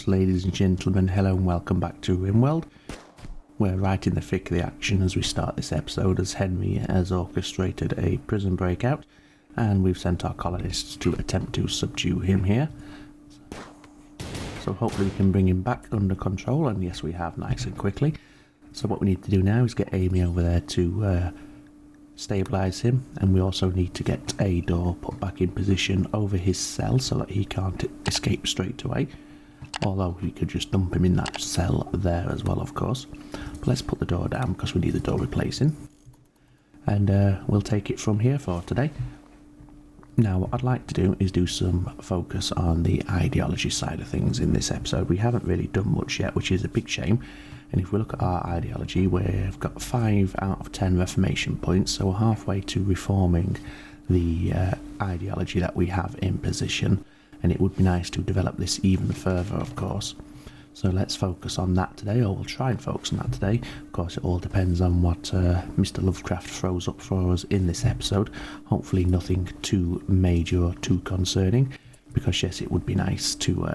folks, ladies and gentlemen, hello and welcome back to Rimworld. We're right in the thick of the action as we start this episode, as Henry has orchestrated a prison breakout and we've sent our colonists to attempt to subdue him here. So hopefully we can bring him back under control, and yes we have, nice and quickly. So what we need to do now is get Amy over there to stabilise him, and we also need to get a door put back in position over his cell so that he can't escape straight away, although we could just dump him in that cell there as well, of course. But let's put the door down because we need the door replacing, and we'll take it from here for today. Now what I'd like to do is do some focus on the ideology side of things in this episode. We haven't really done much yet, which is a big shame. And if we look at our ideology, we've got 5 out of 10 reformation points, so we're halfway to reforming the ideology that we have in position, and it would be nice to develop this even further, of course. So let's focus on that today, or we'll try and focus on that today. Of course, it all depends on what Mr. Lovecraft throws up for us in this episode. Hopefully nothing too major or too concerning, because yes, it would be nice to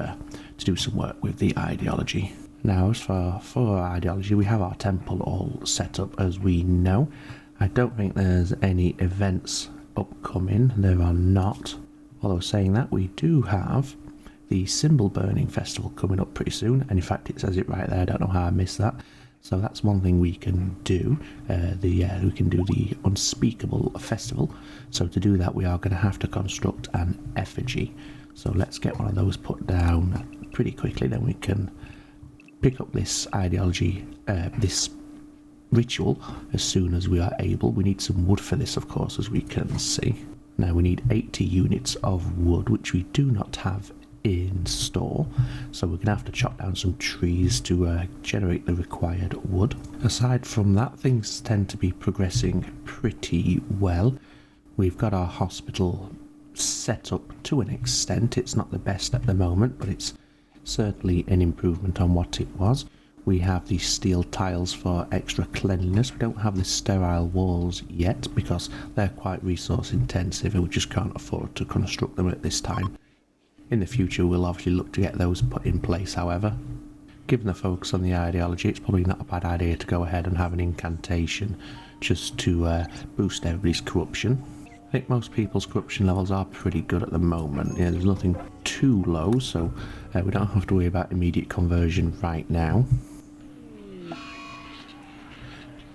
do some work with the ideology. Now, as for our ideology, we have our temple all set up as we know. I don't think there's any events upcoming, there are not. Although saying that, we do have the symbol burning festival coming up pretty soon, and in fact it says it right there, I don't know how I missed that. So that's one thing we can do, we can do the unspeakable festival. So to do that we are going to have to construct an effigy. So let's get one of those put down pretty quickly, then we can pick up this ideology, this ritual, as soon as we are able. We need some wood for this, of course, as we can see. Now we need 80 units of wood, which we do not have in store, so we're going to have to chop down some trees to generate the required wood. Aside from that, things tend to be progressing pretty well. We've got our hospital set up to an extent. It's not the best at the moment, but it's certainly an improvement on what it was. We have the steel tiles for extra cleanliness. We don't have the sterile walls yet because they're quite resource intensive and we just can't afford to construct them at this time. In the future we'll obviously look to get those put in place, however. Given the focus on the ideology, it's probably not a bad idea to go ahead and have an incantation just to boost everybody's corruption. I think most people's corruption levels are pretty good at the moment. Yeah, there's nothing too low, so we don't have to worry about immediate conversion right now.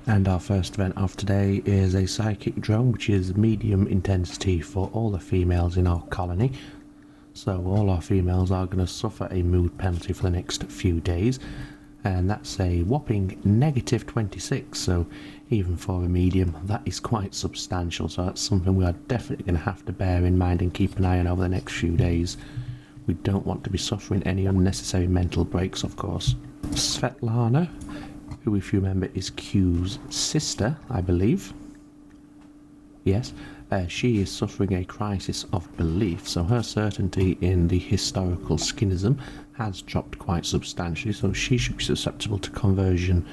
And our first event of today is a psychic drone, which is medium intensity for all the females in our colony. So all our females are going to suffer a mood penalty for the next few days, and that's a whopping -26, so even for a medium that is quite substantial. So that's something we are definitely going to have to bear in mind and keep an eye on over the next few days. We don't want to be suffering any unnecessary mental breaks, of course. Svetlana, who if you remember is Q's sister, I believe. Yes, she is suffering a crisis of belief, so her certainty in the historical skinism has dropped quite substantially, so she should be susceptible to conversion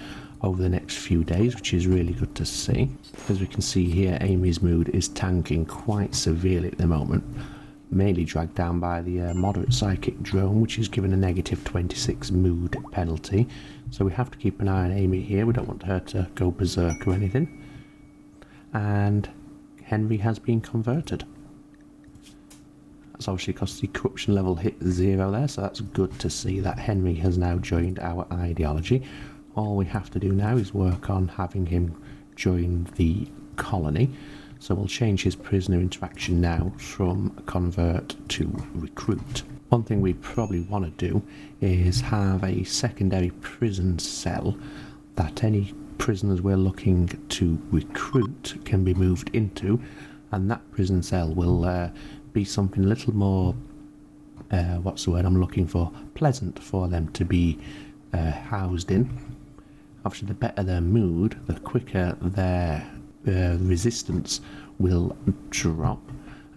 over the next few days, which is really good to see. As we can see here, Amy's mood is tanking quite severely at the moment, mainly dragged down by the moderate psychic drone, which is given a -26 mood penalty. So we have to keep an eye on Amy here, we don't want her to go berserk or anything. And Henry has been converted. That's obviously because the corruption level hit 0 there, so that's good to see that Henry has now joined our ideology. All we have to do now is work on having him join the colony. So we'll change his prisoner interaction now from convert to recruit. One thing we probably want to do is have a secondary prison cell that any prisoners we're looking to recruit can be moved into, and that prison cell will be something a little more, what's the word I'm looking for, pleasant for them to be housed in. Obviously the better their mood, the quicker their resistance will drop,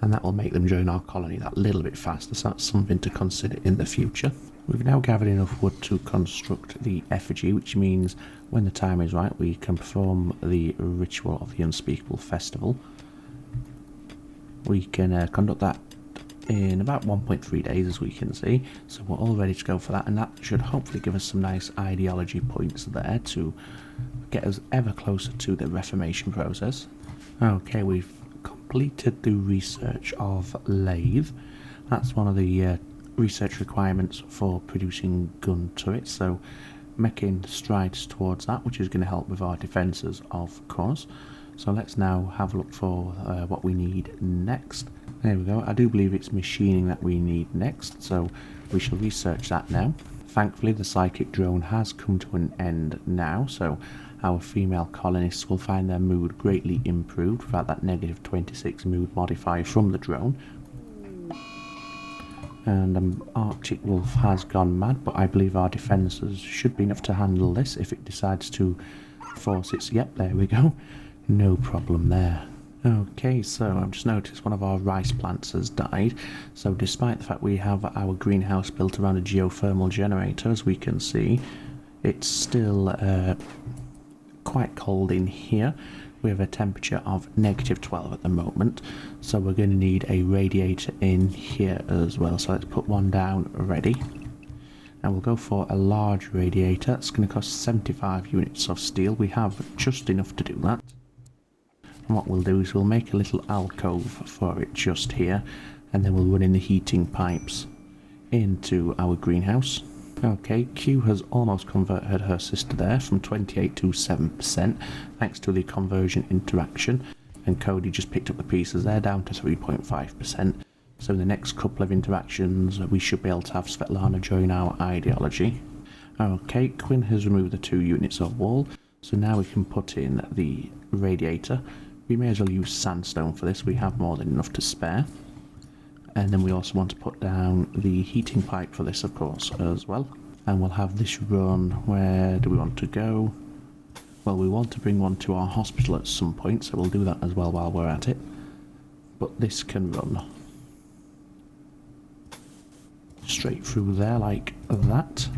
and that will make them join our colony that little bit faster, so that's something to consider in the future. We've now gathered enough wood to construct the effigy, which means when the time is right we can perform the ritual of the unspeakable festival. We can conduct that in about 1.3 days, as we can see, so we're all ready to go for that, and that should hopefully give us some nice ideology points there to get us ever closer to the Reformation process. Okay, we've completed the research of lathe. That's one of the research requirements for producing gun turrets, so making strides towards that, which is going to help with our defences, of course. So let's now have a look for what we need next. There we go. I do believe it's machining that we need next, so we shall research that now. Thankfully, the psychic drone has come to an end now, so our female colonists will find their mood greatly improved without that negative 26 mood modifier from the drone. And Arctic Wolf has gone mad, but I believe our defences should be enough to handle this if it decides to force its... Yep, there we go. No problem there. Okay, so I've just noticed one of our rice plants has died. So despite the fact we have our greenhouse built around a geothermal generator, as we can see, it's still quite cold in here. We have a temperature of negative 12 at the moment, so we're going to need a radiator in here as well. So let's put one down ready, and we'll go for a large radiator. It's going to cost 75 units of steel. We have just enough to do that. And what we'll do is we'll make a little alcove for it just here, and then we'll run in the heating pipes into our greenhouse. Okay, Q has almost converted her sister there from 28 to 7%, thanks to the conversion interaction, and Cody just picked up the pieces there down to 3.5%. So in the next couple of interactions we should be able to have Svetlana join our ideology. Okay, Quinn has removed the 2 units of wall, so now we can put in the radiator. We may as well use sandstone for this, we have more than enough to spare. And then we also want to put down the heating pipe for this, of course, as well. And we'll have this run. Where do we want to go? Well, we want to bring one to our hospital at some point, so we'll do that as well while we're at it. But this can run straight through there like that.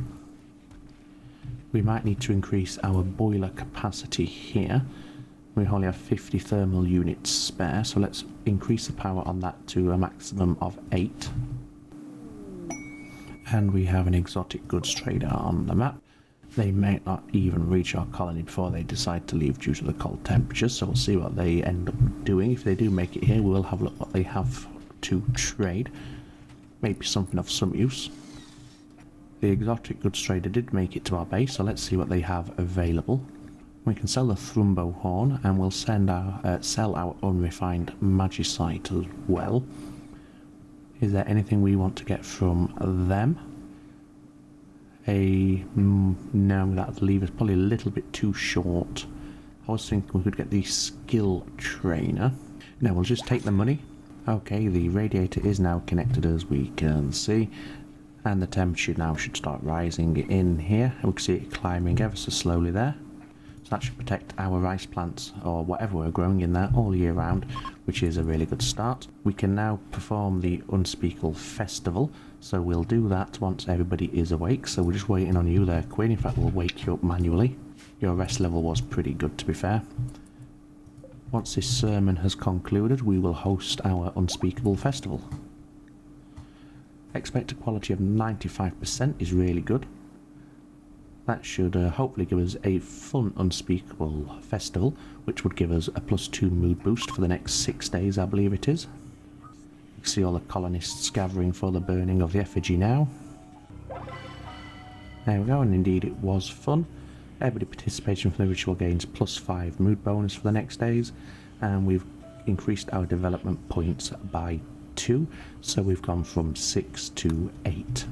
We might need to increase our boiler capacity here. We only have 50 thermal units spare, so let's increase the power on that to a maximum of 8. And we have an exotic goods trader on the map. They may not even reach our colony before they decide to leave due to the cold temperatures, so we'll see what they end up doing. If they do make it here, we'll have a look what they have to trade. Maybe something of some use. The exotic goods trader did make it to our base, so let's see what they have available. We can sell the Thrumbo Horn, and we'll sell our unrefined magicite as well. Is there anything we want to get from them? No, that would leave us probably a little bit too short. I was thinking we could get the skill trainer. No, we'll just take the money. Okay, the radiator is now connected, as we can see, and the temperature now should start rising in here. We can see it climbing ever so slowly there. That should protect our rice plants or whatever we're growing in there all year round, which is a really good start. We can now perform the Unspeakable Festival, so we'll do that once everybody is awake. So we're just waiting on you there, Quinn. In fact, we'll wake you up manually. Your rest level was pretty good, to be fair. Once this sermon has concluded, we will host our Unspeakable Festival. Expected quality of 95% is really good. That should hopefully give us a fun Unspeakable Festival, which would give us a +2 mood boost for the next 6 days, I believe it is. You can see all the colonists gathering for the burning of the effigy now. There we go, and indeed it was fun. Everybody participating from the ritual gains +5 mood bonus for the next days, and we've increased our development points by 2, so we've gone from 6 to 8.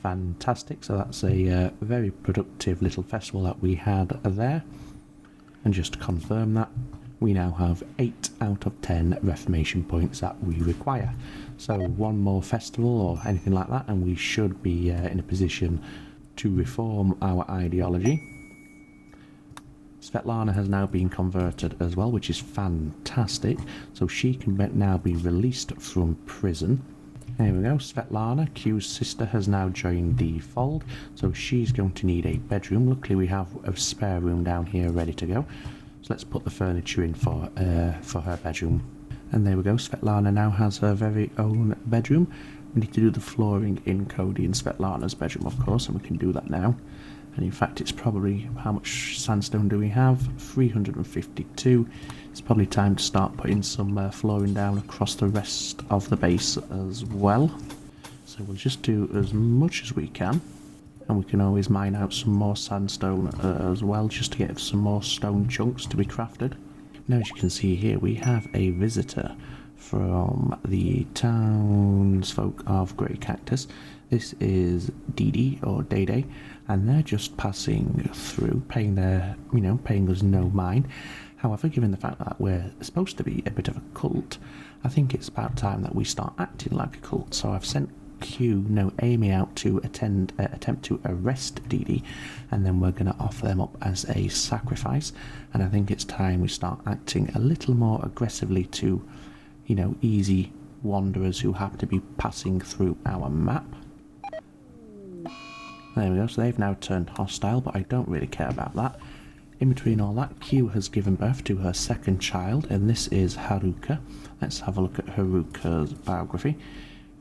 Fantastic, so that's a very productive little festival that we had there. And just to confirm that, we now have 8 out of 10 Reformation points that we require. So one more festival or anything like that and we should be in a position to reform our ideology. Svetlana has now been converted as well, which is fantastic, so she can now be released from prison. There we go, Svetlana, Q's sister, has now joined the fold, so she's going to need a bedroom. Luckily we have a spare room down here ready to go, so let's put the furniture in for her bedroom. And there we go, Svetlana now has her very own bedroom. We need to do the flooring in Cody and Svetlana's bedroom, of course, and we can do that now. And in fact, it's probably, how much sandstone do we have? 352. It's probably time to start putting some flooring down across the rest of the base as well. So we'll just do as much as we can. And we can always mine out some more sandstone as well, just to get some more stone chunks to be crafted. Now, as you can see here, we have a visitor from the townsfolk of Grey Cactus. This is Didi or Dede, and they're just passing through, paying us no mind. However, given the fact that we're supposed to be a bit of a cult, I think it's about time that we start acting like a cult. So I've sent Amy out to attempt to arrest Didi, and then we're going to offer them up as a sacrifice. And I think it's time we start acting a little more aggressively to, easy wanderers who happen to be passing through our map. There we go, so they've now turned hostile, but I don't really care about that. In between all that, Q has given birth to her second child, and this is Haruka. Let's have a look at Haruka's biography.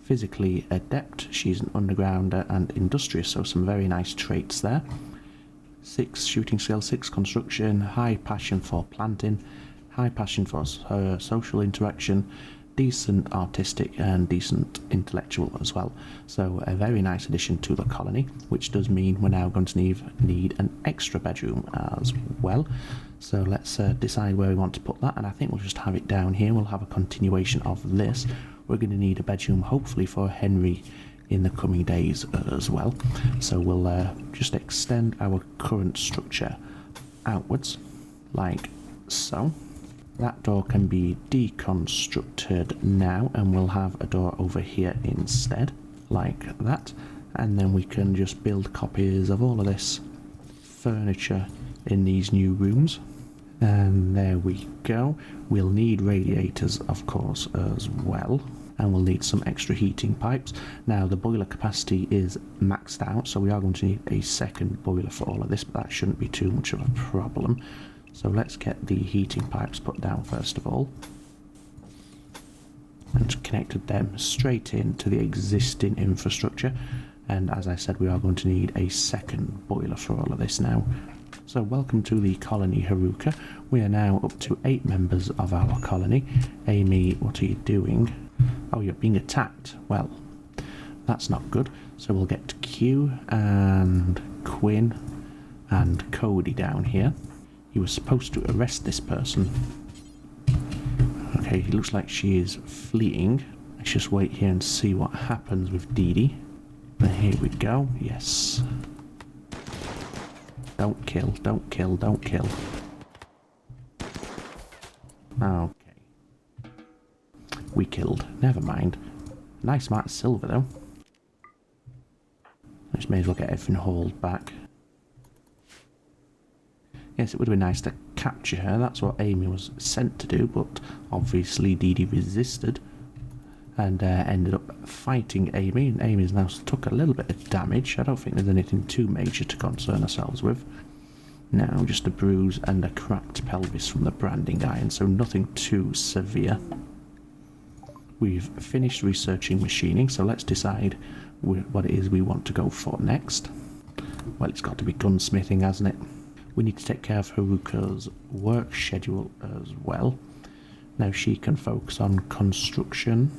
Physically adept, she's an undergrounder and industrious, so some very nice traits there. 6 shooting skill, 6 construction, high passion for planting, high passion for social interaction, decent artistic and decent intellectual as well. So a very nice addition to the colony, which does mean we're now going to need an extra bedroom as well. So let's decide where we want to put that, and I think we'll just have it down here. We'll have a continuation of this. We're going to need a bedroom hopefully for Henry in the coming days as well. So we'll just extend our current structure outwards like so. That door can be deconstructed now, and we'll have a door over here instead, like that. And then we can just build copies of all of this furniture in these new rooms. And there we go. We'll need radiators, of course, as well. And we'll need some extra heating pipes. Now, the boiler capacity is maxed out, so we are going to need a second boiler for all of this, but that shouldn't be too much of a problem. So let's get the heating pipes put down first of all, and connected them straight into the existing infrastructure. And as I said, we are going to need a second boiler for all of this now. So welcome to the colony, Haruka. We are now up to 8 members of our colony. Amy, what are you doing? Oh, you're being attacked. Well, that's not good. So we'll get Q and Quinn and Cody down here. He was supposed to arrest this person. Okay, it looks like she is fleeing. Let's just wait here and see what happens with Didi. And here we go. Yes. Don't kill, don't kill, don't kill. Okay. We killed. Never mind. Nice amount of silver though. Just may as well get everything hauled back. Yes, it would have been nice to capture her. That's what Amy was sent to do, but obviously Didi resisted and ended up fighting Amy, and Amy's now took a little bit of damage. I don't think there's anything too major to concern ourselves with. Now, just a bruise and a cracked pelvis from the branding iron, so nothing too severe. We've finished researching machining, so let's decide what it is we want to go for next. Well, it's got to be gunsmithing, hasn't it? We need to take care of Haruka's work schedule as well. Now she can focus on construction,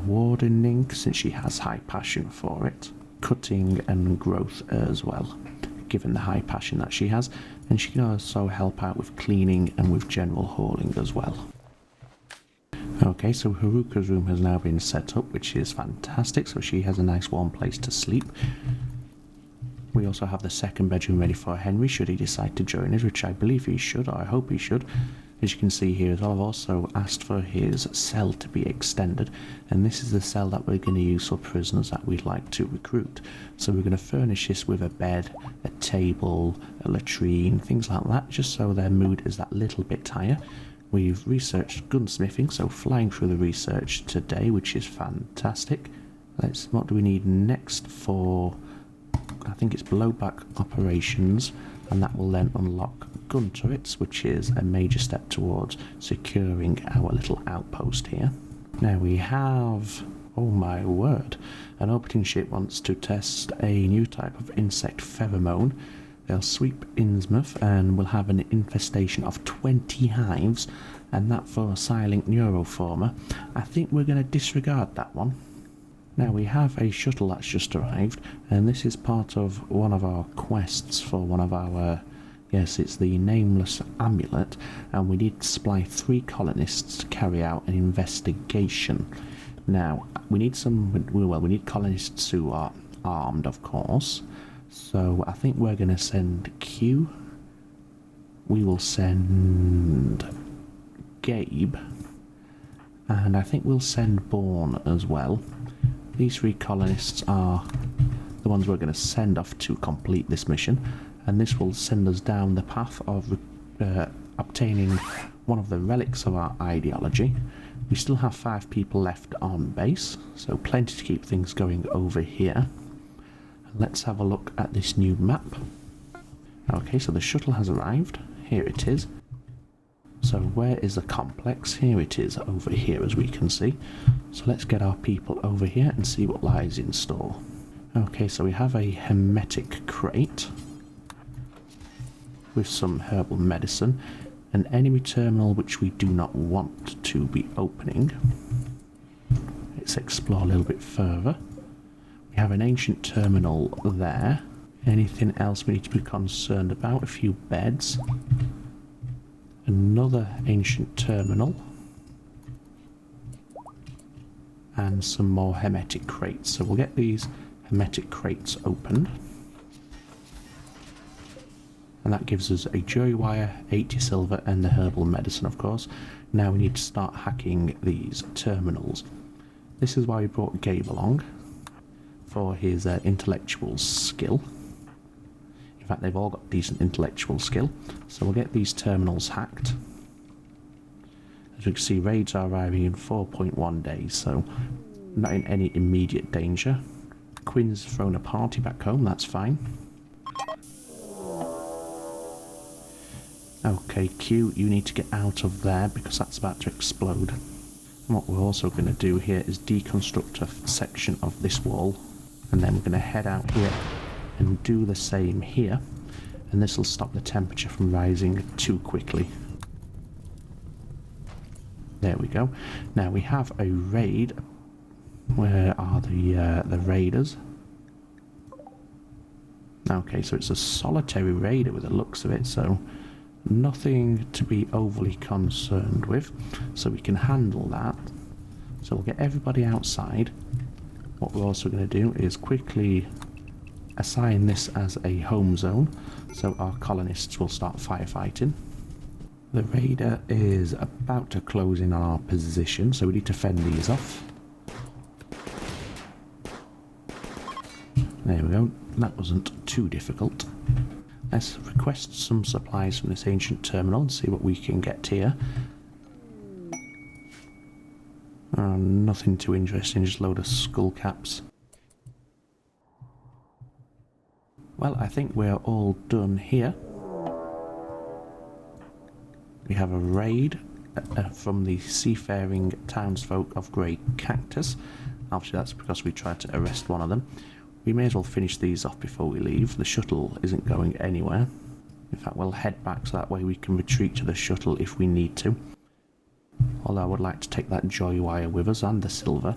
wardening, since she has high passion for it, cutting and growth as well, given the high passion that she has, and she can also help out with cleaning and with general hauling as well. Okay, so Haruka's room has now been set up, which is fantastic, so she has a nice warm place to sleep. We also have the second bedroom ready for Henry, should he decide to join us, which I believe he should, or I hope he should. As you can see here as well, I've also asked for his cell to be extended, and this is the cell that we're going to use for prisoners that we'd like to recruit. So we're going to furnish this with a bed, a table, a latrine, things like that, just so their mood is that little bit higher. We've researched gunsmithing, so flying through the research today, which is fantastic. What do we need next for... I think it's blowback operations, and that will then unlock gun turrets, which is a major step towards securing our little outpost here. Now we have, oh my word, an orbiting ship wants to test a new type of insect pheromone. They'll sweep Innsmouth and will have an infestation of 20 hives, and that for silent neuroformer. I think we're going to disregard that one. Now we have a shuttle that's just arrived, and this is part of one of our quests for one of our, yes, it's the Nameless Amulet, and we need to supply 3 colonists to carry out an investigation. Now, we need we need colonists who are armed, of course, so I think we're going to send Q, we will send Gabe, and I think we'll send Bourne as well. These 3 colonists are the ones we're going to send off to complete this mission, and this will send us down the path of obtaining one of the relics of our ideology. We still have 5 people left on base, so plenty to keep things going over here. Let's have a look at this new map. Okay, so the shuttle has arrived. Here it is. So where is the complex? Here it is, over here, as we can see. So let's get our people over here and see what lies in store. Okay, so we have a hermetic crate with some herbal medicine, an enemy terminal which we do not want to be opening. Let's explore a little bit further. We have an ancient terminal there. Anything else we need to be concerned about? A few beds. Another ancient terminal. And some more hermetic crates. So we'll get these hermetic crates opened. And that gives us a joy wire, 80 silver, and the herbal medicine, of course. Now we need to start hacking these terminals. This is why we brought Gabe along, for his intellectual skill. In fact, they've all got decent intellectual skill. So we'll get these terminals hacked. As we can see, raids are arriving in 4.1 days, so not in any immediate danger. Quinn's thrown a party back home, that's fine. Okay, Q, you need to get out of there because that's about to explode. And what we're also going to do here is deconstruct a section of this wall, and then we're going to head out here and do the same here, and this will stop the temperature from rising too quickly. There we go. Now we have a raid. Where are the raiders? Okay, so it's a solitary raider with the looks of it, so nothing to be overly concerned with, so we can handle that. So we'll get everybody outside. What we're also going to do is quickly assign this as a home zone, so our colonists will start firefighting. The raider is about to close in on our position, so we need to fend these off. There we go, that wasn't too difficult. Let's request some supplies from this ancient terminal and see what we can get here. Nothing too interesting, just a load of skull caps. Well, I think we're all done here. We have a raid from the seafaring townsfolk of Grey Cactus. Obviously that's because we tried to arrest one of them. We may as well finish these off before we leave. The shuttle isn't going anywhere. In fact, we'll head back so that way we can retreat to the shuttle if we need to. Although I would like to take that joy wire with us and the silver.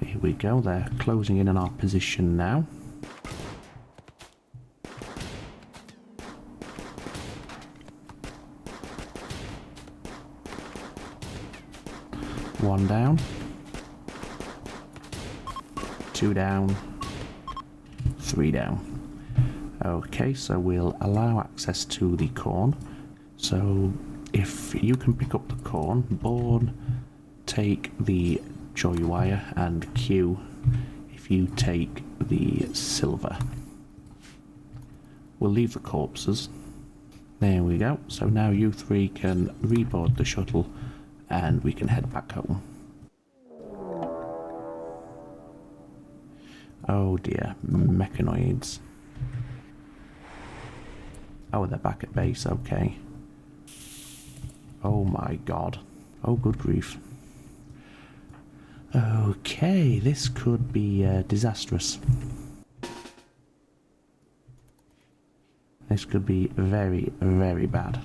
Here we go, they're closing in on our position now. One down. 2 down. 3 down. Okay, so we'll allow access to the corn. So if you can pick up the corn, Bourne, take the joy wire, and Q, if you take the silver. We'll leave the corpses. There we go. So now you 3 can reboard the shuttle and we can head back home. Oh dear, mechanoids. Oh, they're back at base, okay. Oh my god. Oh, good grief. Okay, this could be disastrous. This could be very, very bad.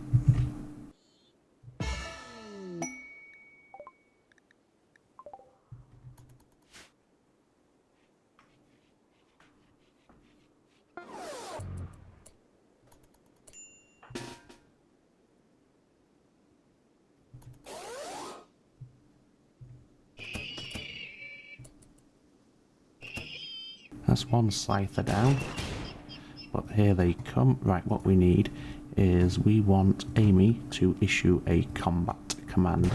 That's one scyther down. But here they come. Right, what we need is we want Amy to issue a combat command.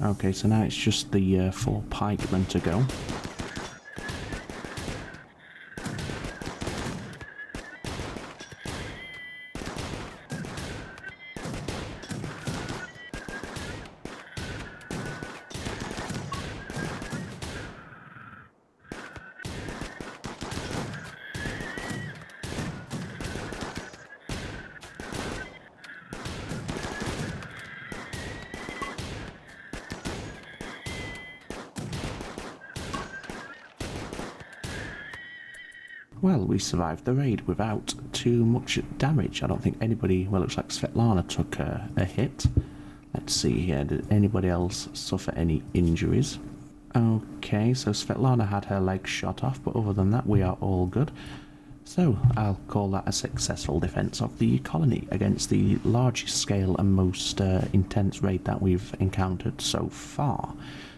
Okay, so now it's just the 4 pikemen to go. Well, we survived the raid without too much damage. I don't think anybody... Well, it looks like Svetlana took a hit. Let's see here. Did anybody else suffer any injuries? Okay, so Svetlana had her leg shot off, but other than that, we are all good. So, I'll call that a successful defence of the colony against the largest scale and most intense raid that we've encountered so far.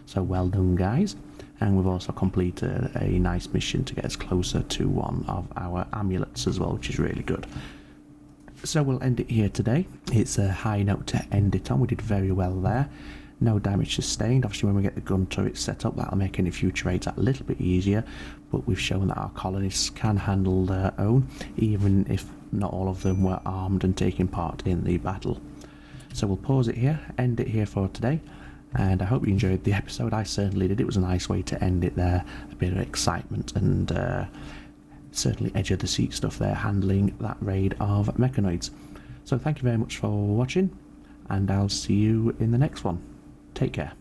So, well done, guys. And we've also completed a nice mission to get us closer to one of our amulets as well, which is really good. So we'll end it here today. It's a high note to end it on. We did very well there. No damage sustained. Obviously when we get the gun turret set up, that'll make any future raids a little bit easier. But we've shown that our colonists can handle their own, even if not all of them were armed and taking part in the battle. So we'll pause it here, end it here for today. And I hope you enjoyed the episode. I certainly did. It was a nice way to end it there. A bit of excitement and certainly edge of the seat stuff there, handling that raid of mechanoids. So thank you very much for watching, and I'll see you in the next one. Take care.